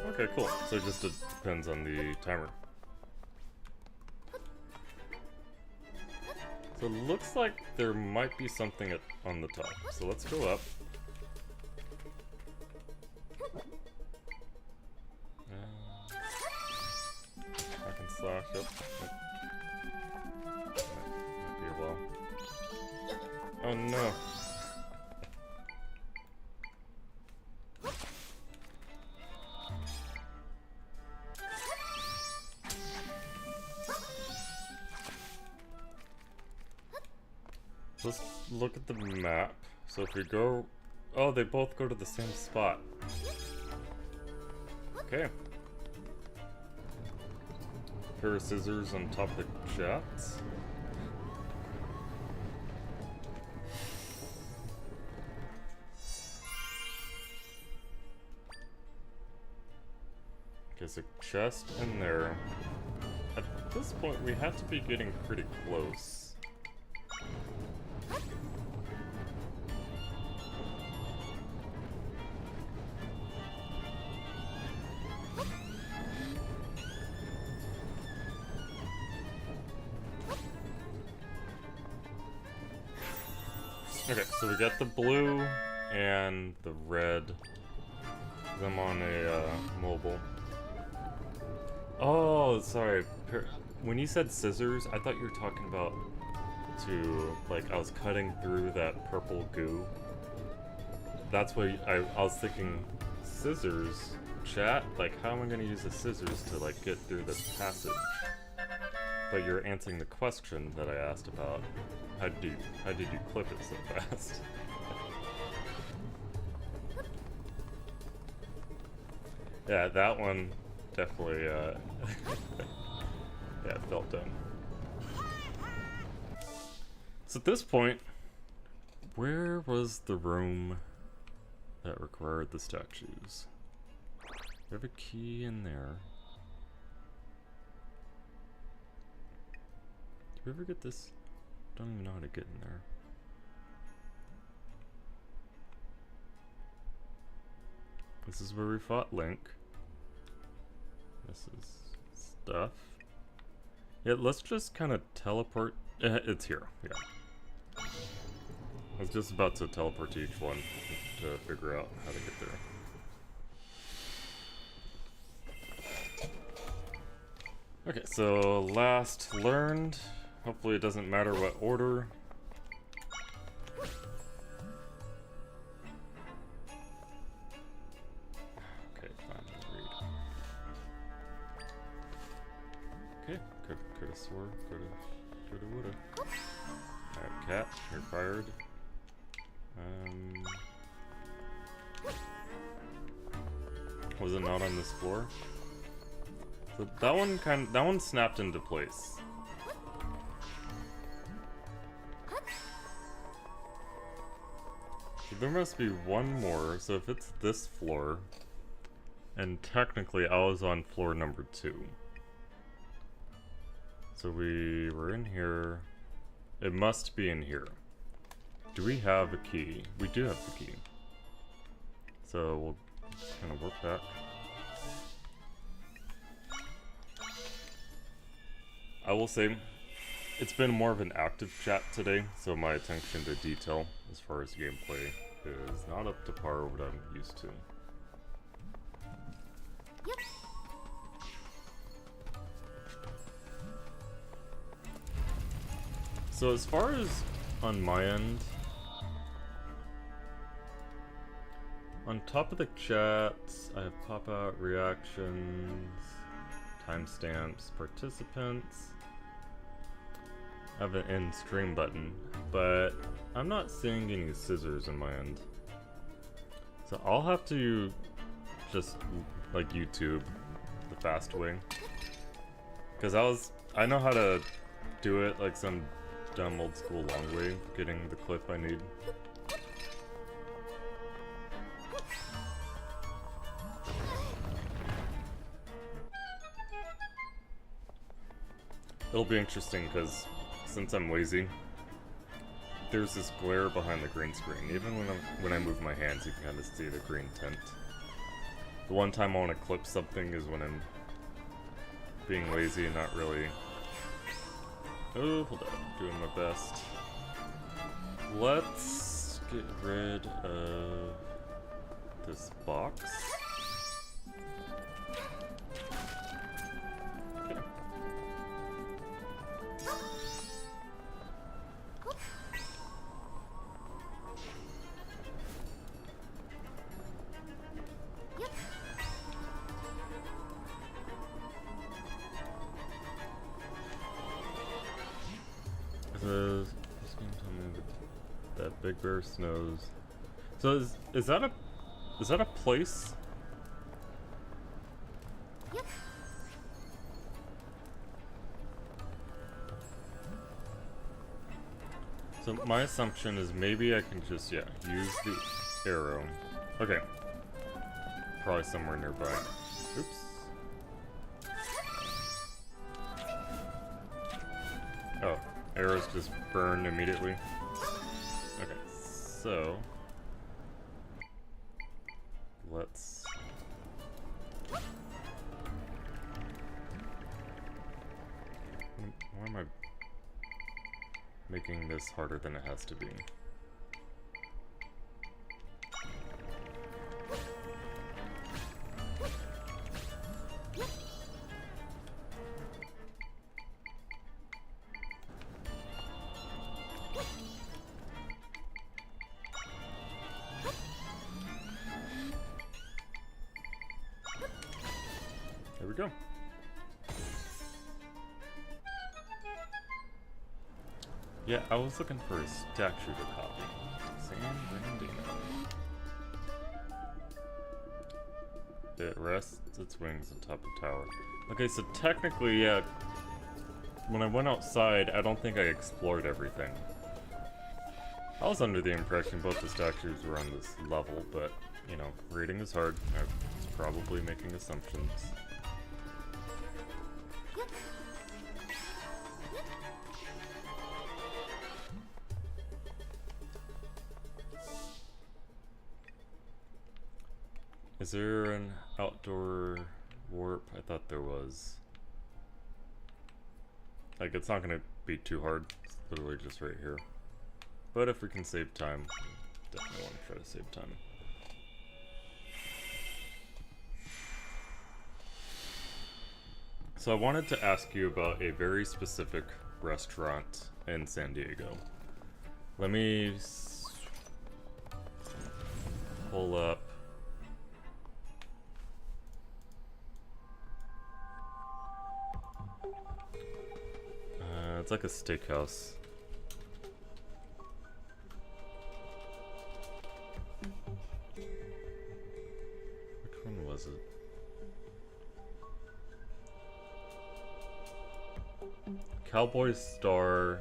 Okay, cool. So it just depends on the timer. So it looks like there might be something on the top. So let's go up. I can slash up. Might be a while. Oh no. Let's look at the map. So if we go... Oh, they both go to the same spot. Okay. Pair of scissors on top of the jets. Okay, so chest in there. At this point, we have to be getting pretty close. Okay, so we got the blue and the red. I'm on a mobile. Oh, sorry. When you said scissors, I thought you were talking about like, I was cutting through that purple goo. That's what I was thinking. Scissors? Chat? Like, how am I gonna use the scissors to, like, get through this passage? But you're answering the question that I asked about. How did you clip it so fast? Yeah, that one definitely, yeah, it felt dumb. So at this point, where was the room that required the statues? We have a key in there. Did we ever get this? Don't even know how to get in there. This is where we fought Link. This is stuff. Yeah, let's just kind of teleport. It's here, yeah. I was just about to teleport to each one to figure out how to get there. Okay, so last learned. Hopefully it doesn't matter what order. Okay, fine, read. Okay, coulda swore, coulda woulda. Alright, cat, you're fired. Was it not on this floor? So that one snapped into place. So there must be one more, so if it's this floor, and technically I was on floor number 2. So we were in here. It must be in here. Do we have a key? We do have the key. So we'll kind of work back. I will say, it's been more of an active chat today, so my attention to detail as far as gameplay is not up to par with what I'm used to. Yep. So as far as on my end, on top of the chats, I have pop-out reactions, timestamps, participants. I have an end stream button, but I'm not seeing any scissors in my end. So I'll have to just like YouTube the fast way. Cause I know how to do it like some dumb old school long way, getting the clip I need. It'll be interesting because since I'm lazy, there's this glare behind the green screen. Even when I move my hands, you can kind of see the green tint. The one time I want to clip something is when I'm being lazy and not really... Oh, hold on. Doing my best. Let's get rid of this box. Okay. This game told me that Big Bear snows. So is that a place? Yep. So my assumption is maybe I can just use the arrow. Okay. Probably somewhere nearby. Oops. Oh. Arrows just burn immediately. Okay, so let's why am I making this harder than it has to be? There we go. Yeah, I was looking for a statue to copy. San Bernardino. It rests its wings on top of the tower. Okay, so technically, yeah, when I went outside, I don't think I explored everything. I was under the impression both the statues were on this level, but, you know, reading is hard. I was probably making assumptions. Is there an outdoor warp? I thought there was. Like, it's not gonna be too hard. It's literally just right here. But if we can save time, definitely want to try to save time. So I wanted to ask you about a very specific restaurant in San Diego. Let me pull up. It's like a steakhouse. Which one was it? Cowboy Star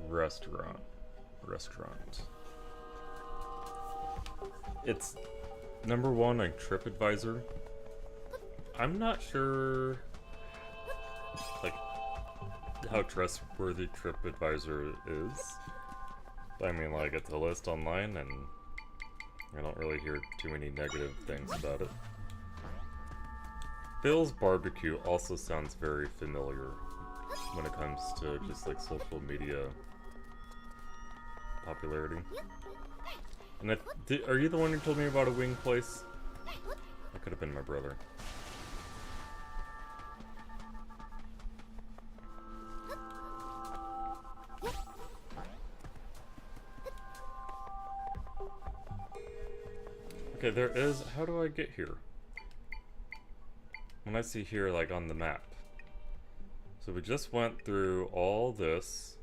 Restaurant. It's #1 on TripAdvisor. I'm not sure, like, how trustworthy TripAdvisor is. I mean, like, it's a list online, and I don't really hear too many negative things about it. Bill's Barbecue also sounds very familiar when it comes to just, like, social media popularity. And are you the one who told me about a wing place? That could have been my brother. Okay, there is... How do I get here? When I see here, like, on the map. So we just went through all this.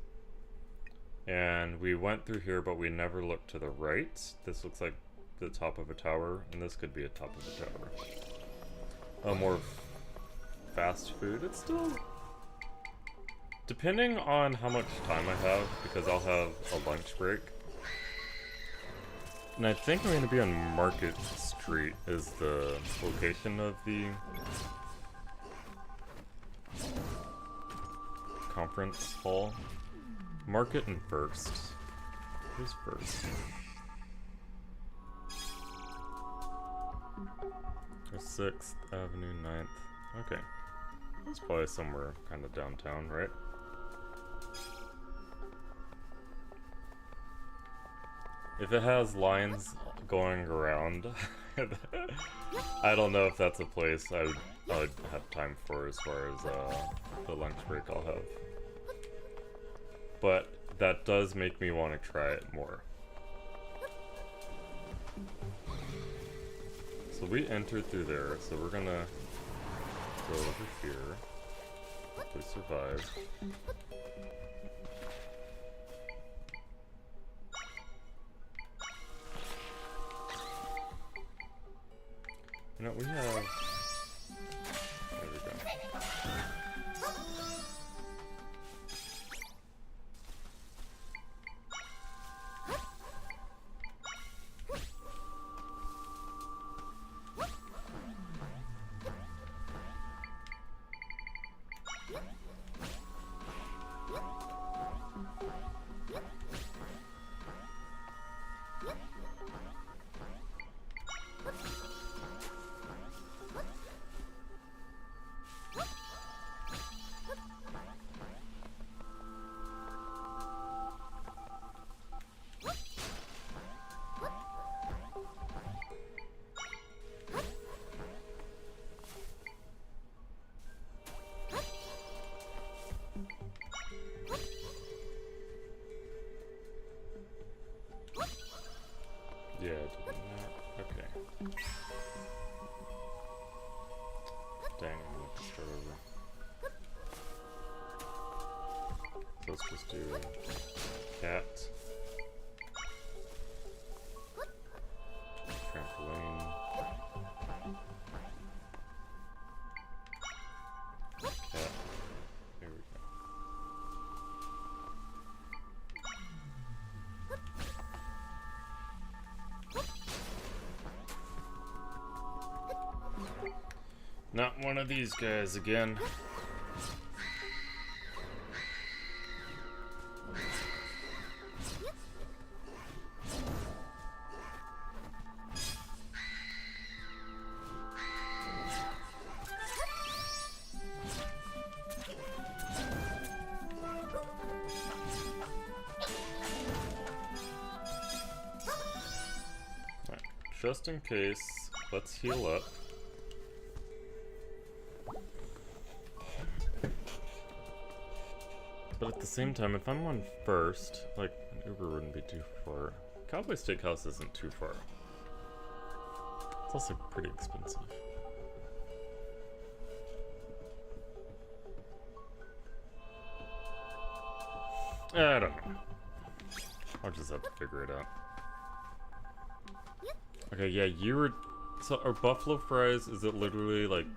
And we went through here, but we never looked to the right. This looks like the top of a tower, and this could be a top of a tower. Oh, more fast food. It's still... Depending on how much time I have, because I'll have a lunch break. And I think I'm going to be on Market Street is the location of the conference hall. Market and First. Who's First? The 6th Avenue, 9th. Okay. It's probably somewhere kind of downtown, right? If it has lines going around, I don't know if that's a place I would have time for as far as the lunch break I'll have. But that does make me want to try it more. So we entered through there, so we're gonna go over here. Hopefully survive. You know, we have... There we go. Yeah, doing that. Okay. Dang, I'm gonna have to start over. So let's just do cat. Trampoline. Cat. There we go. Not one of these guys again. Right, just in case, let's heal up. But at the same time, if I'm on first, like, an Uber wouldn't be too far. Cowboy Steakhouse isn't too far. It's also pretty expensive. I don't know. I'll just have to figure it out. Okay, yeah, you were... So, are buffalo fries, is it literally, like,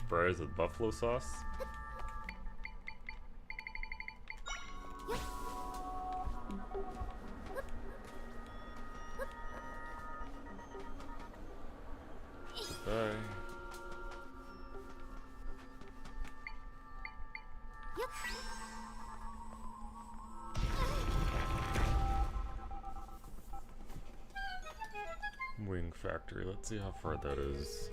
fries with buffalo sauce? Bye. Wing Factory, let's see how far that is.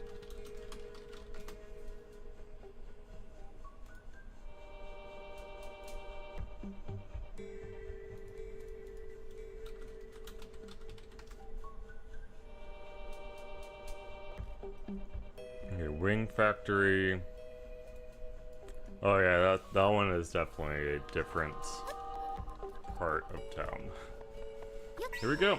Okay, Wing Factory. Oh yeah, that one is definitely a different part of town. Here we go.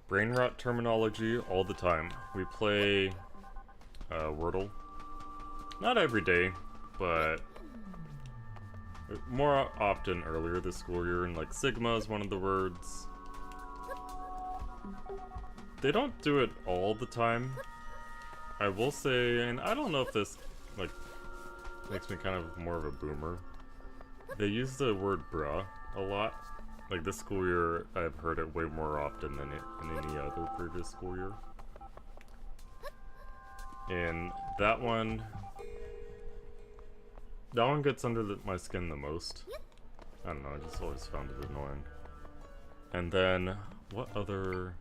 Brain rot terminology all the time. We play Wordle. Not every day, but more often earlier this school year, and like Sigma is one of the words. They don't do it all the time. I will say, and I don't know if this like makes me kind of more of a boomer. They use the word bruh a lot. Like this school year, I've heard it way more often than in any other previous school year. And that one, that one gets under my skin the most. I don't know, I just always found it annoying. And then, what other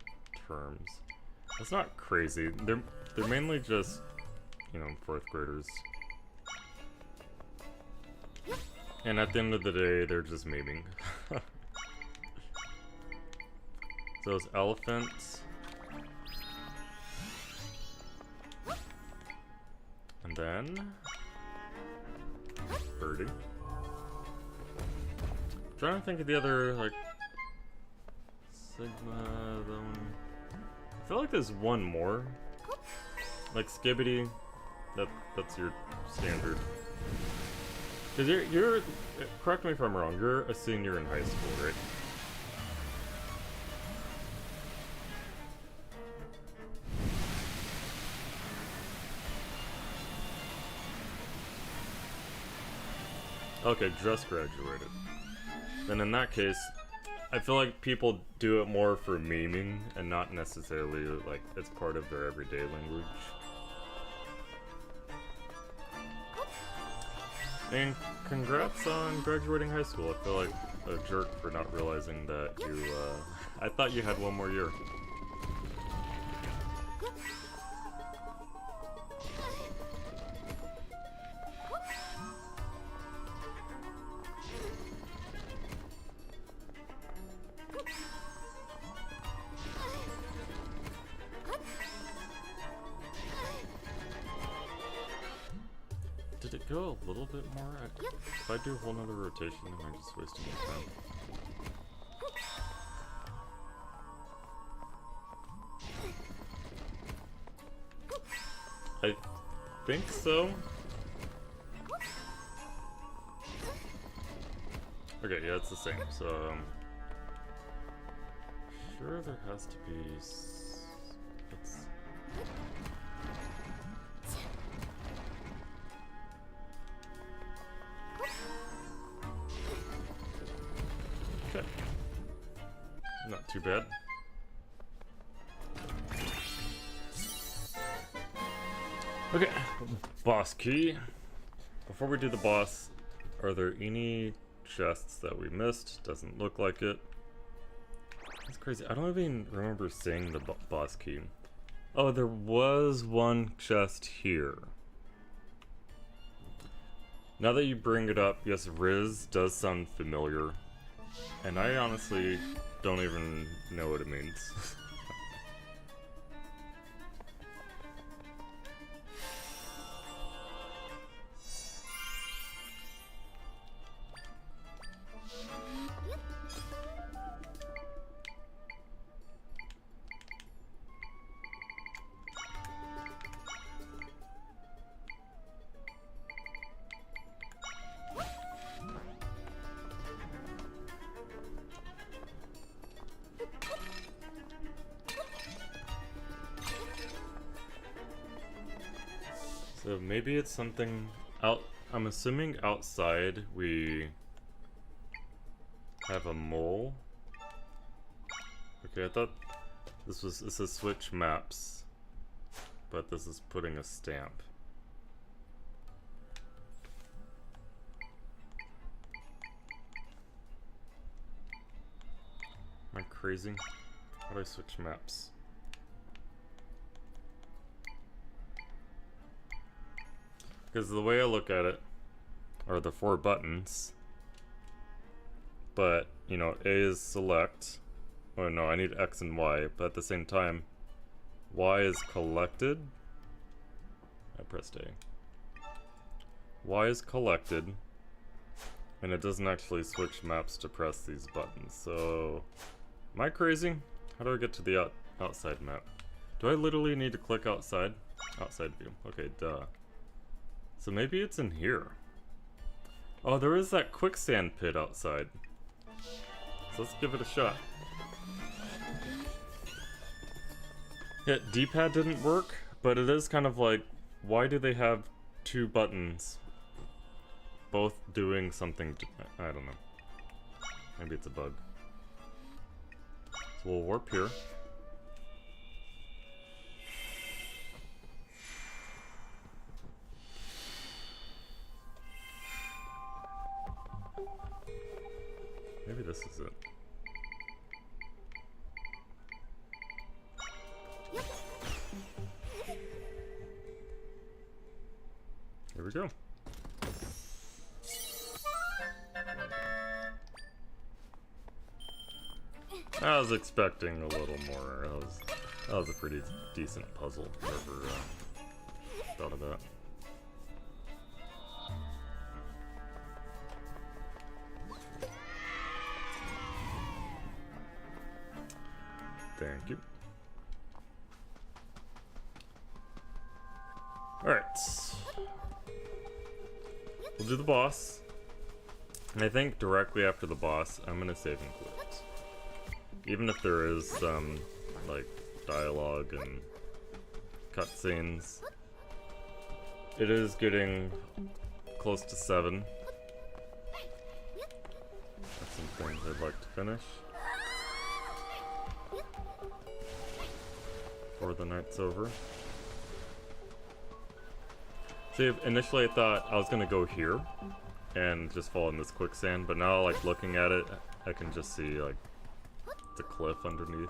terms? It's not crazy. They're mainly just, you know, 4th graders. And at the end of the day, they're just memeing. So those elephants. And then birdie. I'm trying to think of the other, like, Sigma, I feel like there's one more. Like Skibbity, that's your standard. Cause you're, correct me if I'm wrong, you're a senior in high school, right? Okay, just graduated. Then in that case, I feel like people do it more for memeing and not necessarily like it's part of their everyday language. And congrats on graduating high school. I feel like a jerk for not realizing that you, I thought you had one more year. Did it go a little bit more? If I do a whole nother rotation, am I just wasting my time? I think so. Okay, yeah, it's the same. So, sure there has to be. Let's. Okay. Not too bad. Okay, boss key. Before we do the boss, are there any chests that we missed? Doesn't look like it. That's crazy. I don't even remember seeing the boss key. Oh, there was one chest here. Now that you bring it up, yes, Riz does sound familiar. And I honestly don't even know what it means. So maybe it's something out. I'm assuming outside we have a mole. Okay, I thought this says switch maps, but this is putting a stamp. Am I crazy? How do I switch maps? Because the way I look at it are the 4 buttons, but, you know, A is select. Oh no, I need X and Y, but at the same time, Y is collected. I pressed A. Y is collected, and it doesn't actually switch maps to press these buttons. So, am I crazy? How do I get to the outside map? Do I literally need to click outside? Outside view. Okay, duh. So maybe it's in here. Oh, there is that quicksand pit outside. So let's give it a shot. Yeah, D-pad didn't work, but it is kind of like, why do they have 2 buttons? Both doing something, I don't know. Maybe it's a bug. So we'll warp here. this is it. Here we go. I was expecting a little more. That was a pretty decent puzzle. Whoever thought of that. Thank you. Alright. We'll do the boss. And I think directly after the boss, I'm gonna save and quit. Even if there is some, like, dialogue and cutscenes. It is getting close to 7. That's some things I'd like to finish before the night's over. See, initially I thought I was gonna go here and just fall in this quicksand, but now, like, looking at it, I can just see, like, the cliff underneath.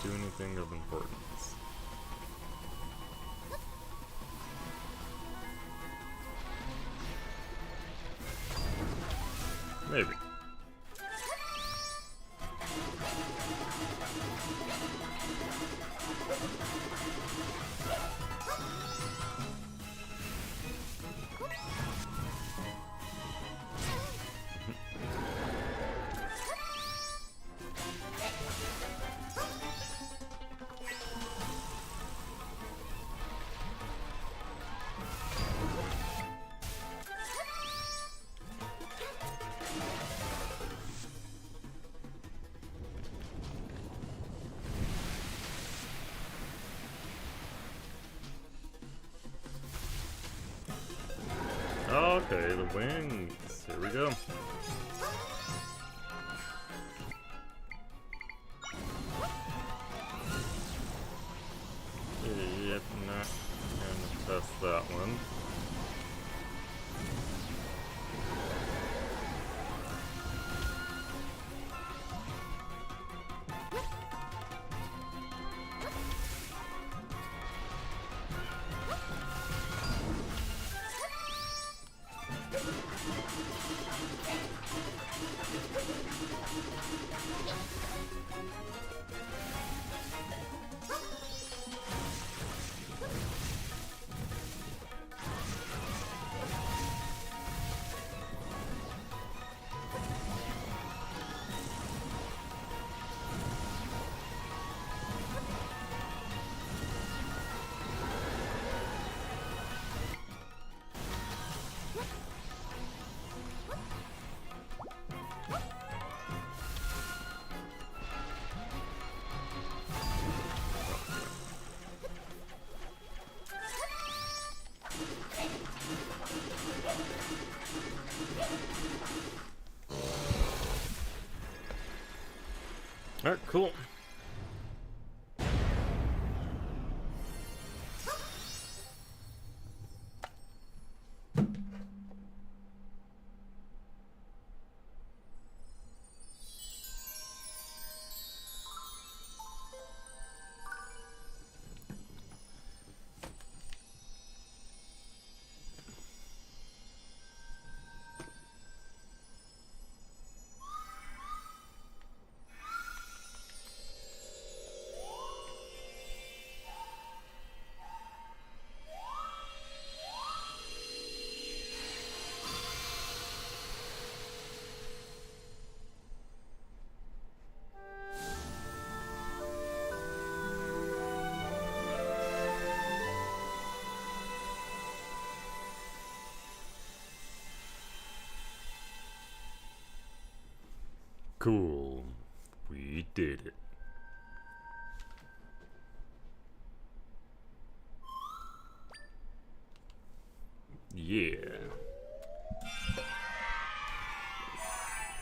Do anything of importance? Maybe. Okay, the wings. Here we go. Yep, not gonna test that one. Alright, cool. Cool. We did it. Yeah.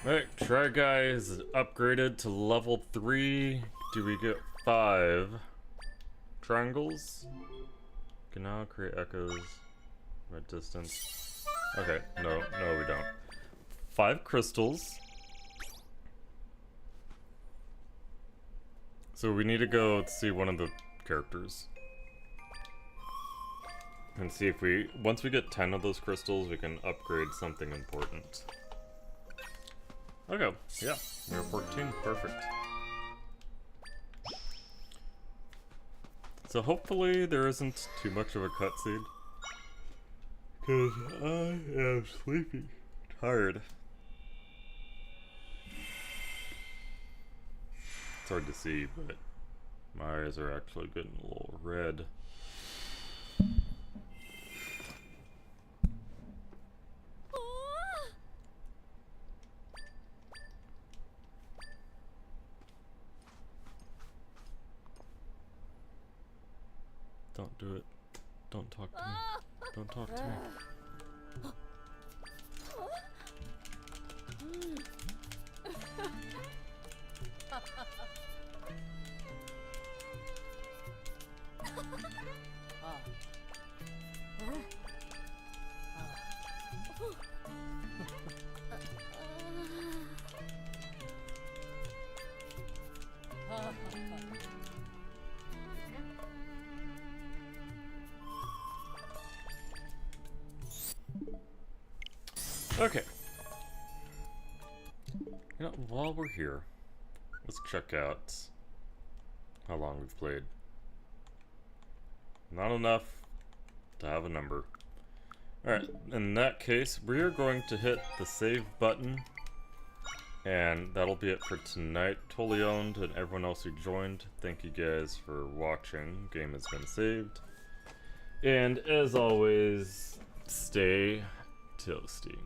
Alright, Try Guy is upgraded to level 3. Do we get 5 triangles? Can now create echoes at distance. Okay, no, we don't. 5 crystals. So we need to go see one of the characters. And see if once we get 10 of those crystals, we can upgrade something important. Okay, yeah, we're 14, perfect. So hopefully there isn't too much of a cutscene. Because I am sleepy. Tired. It's hard to see, but my eyes are actually getting a little red. Don't do it. Don't talk to me. Don't talk to me. Okay. You know, while we're here, let's check out how long we've played. Not enough to have a number. Alright, in that case, we are going to hit the save button. And that'll be it for tonight. Totally owned and everyone else who joined, thank you guys for watching. Game has been saved. And as always, stay toasty.